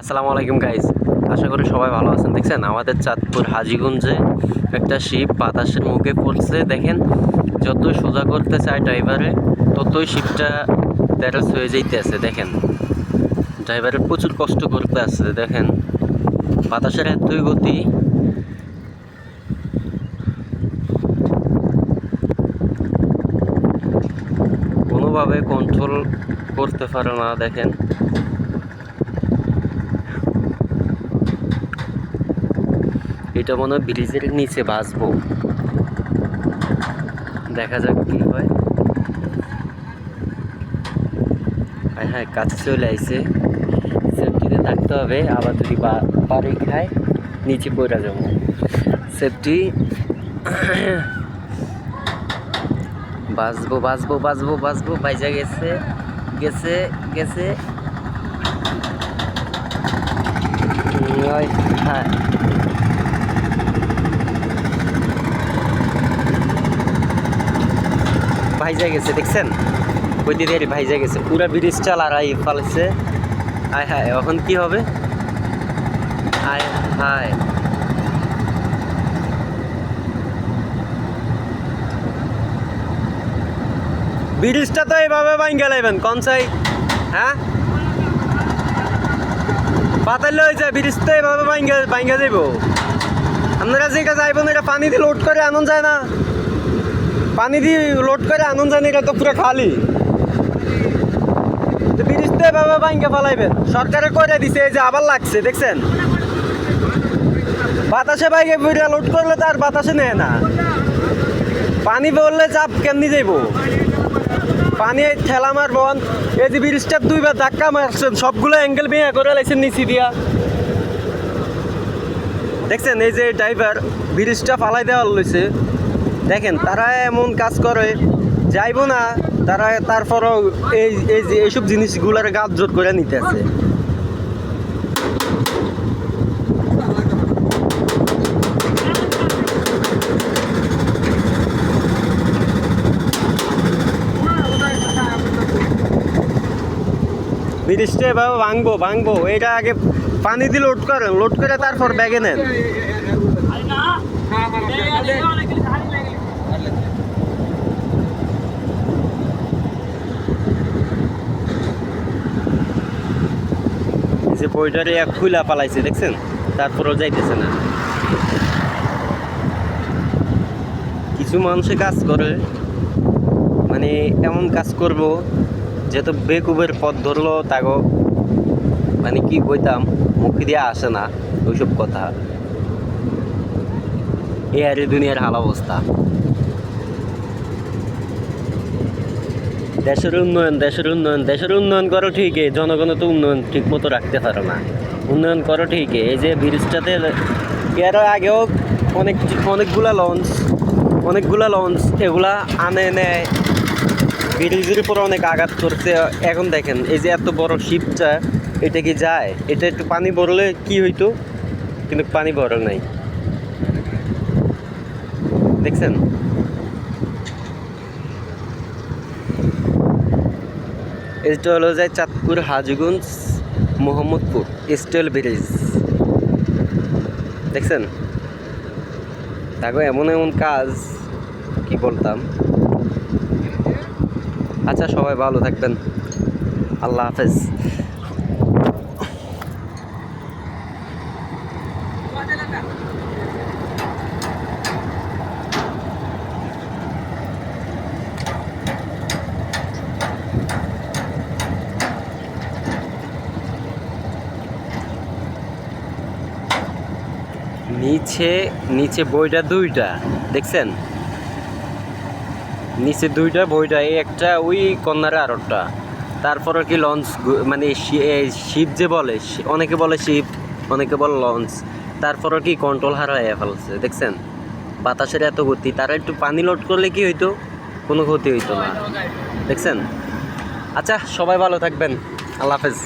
আসসালামু আলাইকুম গাইজ, আশা করি সবাই ভালো আছেন। দেখছেন আমাদের চাঁদপুর হাজীগঞ্জে একটা শিপ বাতাসের মুখে পড়ছে। দেখেন যতই সোজা করতে চায় ড্রাইভারে ততই শিপটা ব্যালেন্স হয়ে যাইতেছে। দেখেন ড্রাইভারের প্রচুর কষ্ট করতে আছে। দেখেন বাতাসের এতই গতি, কোনোভাবে কন্ট্রোল করতে পারে না। দেখেন এটা মনে হয় ব্রিজের নিচে বাঁচবো, দেখা যাক কি হয়। হ্যাঁ হ্যাঁ, কাছে চলে আইছে। সেফটিতে থাকতে হবে, আবার যদি পারে খায় নিচে পড়ে যাবো। সেফটি, বাঁচবো বাঁচবো বাঁচবো বাঁচবো। বাইজা গেছে গেছে গেছে। হ্যাঁ ভাইজা গেছে, দেখছেন কইতে দেরি ভাইজা গেছে, পুরা ব্রিজটা লড়াই ফালছে। হায় হায়, এখন কি হবে? হায় হায়, ব্রিজটা তো এইভাবে ভাঙ্গা লাইবেন কোন চাই? হ্যাঁ পাতাইলে হয়ে যায়, ব্রিজ তো এইভাবে ভাঙ্গা যাইব। আপনারা যেটা যাইবেন এটা পানি দিয়ে লোড করে আনন্দ যায় না, পানি দিয়ে লোড করে আনন্দ যায় না, এটা তো পুরো খালি। ব্রিজ তো এভাবে ভাঙ্গা ফেলাইবেন, সরকারে করে দিছে, এই যে আবার লাগছে দেখছেন। বাতাসে বাইকে বুড়া লোড করলে তার বাতাসে নেয় না, পানি বললে চাপ কেমনি যাইব? পানি ঠেলা মারবন। এই যে ব্রিজটা দুইবার ধাক্কা মারছেন, সবগুলো অ্যাঙ্গেল ভেঙে করে লাইছেন নিচি দিয়া। দেখছেন এই যে ড্রাইভার ব্রিজটা ফালাই দেওয়া লইছে। দেখেন তারা এমন কাজ করে যাইব না, তারা তারপরও এই এই যে এইসব জিনিসগুলোর গাছ জোট করে নিতে আছে। ব্রিজটা এভাবে ভাঙবো, এটা আগে পানি দিয়ে লোড করেন, লোড করে তারপর ব্যাগে নেন। যে বইটারে এক খুলা পালাইছে দেখছেন, তারপরও যাইতেছে না। কিছু মানুষে কাজ করে, মানে এমন কাজ করবো যেহেতু বেকুবের পথ ধরলো তাগো, মানে কি কইতাম, মুখে দিয়ে আসে না ওইসব কথা। এ আর দুনিয়ার হাল অবস্থা। দেশের উন্নয়ন করো ঠিকই, জনগণ তো উন্নয়ন ঠিক মতো রাখতে পারো না। উন্নয়ন করো ঠিকই, এই যে ব্রিজটাতে এর আগেও অনেকগুলা লঞ্চ এগুলা আনে নেয়, ব্রিজের উপর অনেক আঘাত করছে। এখন দেখেন এই যে এত বড় শিপটা, এটা কি যায়? এটা একটু পানি ভরলে কি হইতো, কিন্তু পানি ভরে নাই। দেখছেন এটা হলো যে চাঁদপুর হাজীগঞ্জ মোহাম্মদপুর স্টিল ব্রিজ। দেখছেন তাকে এমন কাজ কি বলতাম। আচ্ছা সবাই ভালো থাকবেন, আল্লাহ হাফেজ। নিচে বইটা দুইটা, দেখছেন নিচে দুইটা বইটা, এই একটা ওই কর্নারে আর একটা। তারপরে কি লঞ্চ, মানে শিপ যে বলে, অনেকে বলে শিপ, অনেকে বলে লঞ্চ। তারপরে কি কন্ট্রোল হারাইয়া ফেলছে। দেখছেন বাতাসের এত গতি, তারা একটু পানি লোড করলে কি হইতো, কোনো ক্ষতি হইতো না। দেখছেন। আচ্ছা সবাই ভালো থাকবেন, আল্লাহ হাফেজ।